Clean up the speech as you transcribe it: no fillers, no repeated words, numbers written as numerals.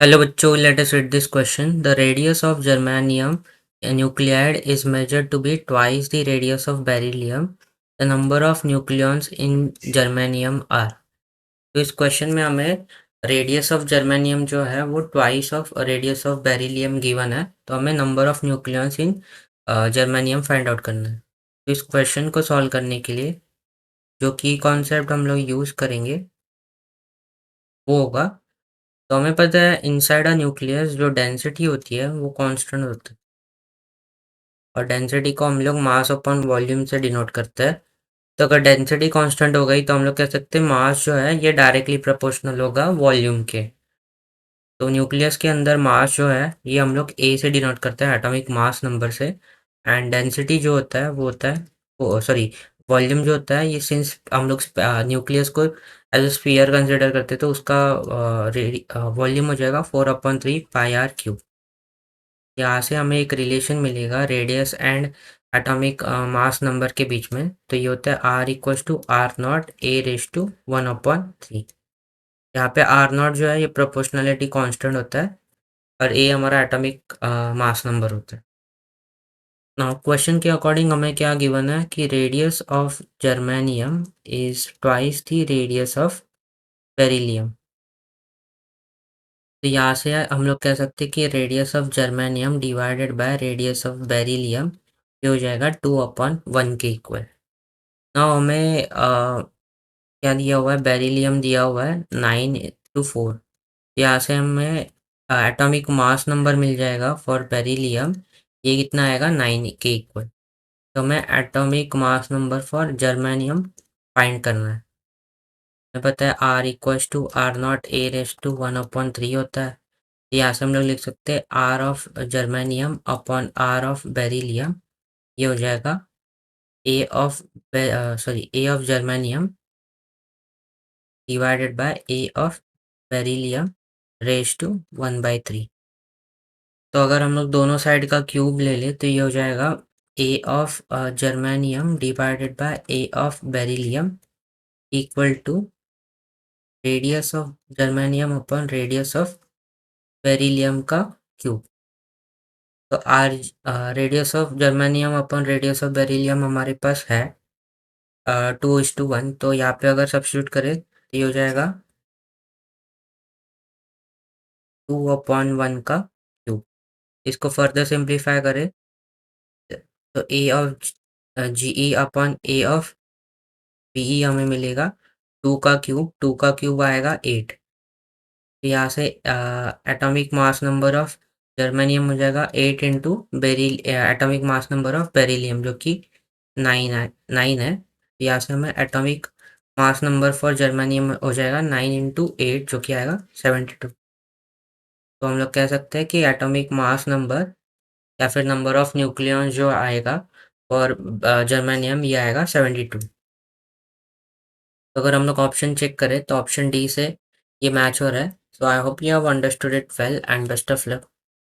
Hello बच्चों, let us read this question. The radius of germanium nuclide is measured to be twice the radius of beryllium. The number of nucleons in germanium are. तो इस question में हमें radius of germanium जो है वो twice of radius of beryllium given है, तो हमें number of nucleons in germanium find out करना है। तो इस क्वेश्चन को सॉल्व करने के लिए जो की कॉन्सेप्ट हम लोग यूज़ करेंगे वो होगा, तो हमें पता है इनसाइड अ न्यूक्लियस जो डेंसिटी होती है वो कांस्टेंट होती है, और डेंसिटी को हम लोग मास अपॉन वॉल्यूम से डिनोट करते हैं। तो अगर डेंसिटी कांस्टेंट हो गई तो हम लोग कह सकते हैं मास जो है ये डायरेक्टली प्रोपोर्शनल होगा वॉल्यूम के। तो न्यूक्लियस के अंदर मास जो है ये हम लोग ए से डिनोट करते हैं, एटॉमिक मास नंबर से। एंड डेंसिटी जो होता है वो होता है, वो सॉरी, वॉल्यूम जो होता है ये सिंस हम लोग न्यूक्लियस को एज अ स्फीयर कंसिडर करते हैं तो उसका वॉल्यूम हो जाएगा 4/3 πr³ यहाँ से हमें एक रिलेशन मिलेगा radius and atomic mass number के बीच में। तो ये होता है R=R0 A⁻1/3। यहाँ पे R0 जो है ये प्रोपोर्शनलिटी कांस्टेंट होता है और A हमारा एटॉमिक मास नंबर होता है। नाउ क्वेश्चन के अकॉर्डिंग हमें क्या गिवन है कि radius of germanium is twice the radius of beryllium. तो यहाँ से हम लोग कह सकते हैं कि radius of germanium divided by radius of beryllium ये हो जाएगा 2/1 के इक्वल। नाउ हमें क्या दिया हुआ है, बेरिलियम दिया हुआ है 9 to 4। यहाँ से हमें एटॉमिक मास नंबर मिल जाएगा फॉर बेरिलियम, ये कितना आएगा 9 के इक्वल। तो हमें atomic mass number for germanium find करना है। हमें पता है R=R0 A⁻1/3 होता है। यहाँ से हम लोग लिख सकते हैं R of germanium upon R of beryllium, ये हो जाएगा A of germanium divided by A of beryllium raise to 1/3। तो अगर हम लोग दोनों साइड का क्यूब ले ले तो ये हो जाएगा A of germanium divided by A of beryllium equal to radius of germanium upon radius of beryllium का क्यूब। तो R radius of germanium upon radius of beryllium हमारे पास है 2:1। तो यहाँ पे अगर सब्स्टिट्यूट करें तो ये हो जाएगा 2/1 का क्यूब। इसको फर्दर सिंप्लीफाई करें तो A of G E upon A of B E हमें मिलेगा 2 का क्यूब आएगा 8। तो यहाँ से atomic mass number of germanium हो जाएगा 8 into beryl atomic mass number of beryllium जो कि 9 है। तो यहाँ से हमें atomic mass number for germanium हो जाएगा 9 × 8 जो कि आएगा 72। तो हम लोग कह सकते हैं कि एटॉमिक मास नंबर या फिर नंबर ऑफ न्यूक्लियॉन्स जो आएगा फॉर जर्मेनियम ये आएगा 72। तो अगर हम लोग ऑप्शन चेक करें तो ऑप्शन डी से ये मैच हो रहा है। So I hope you have understood it well and best of luck.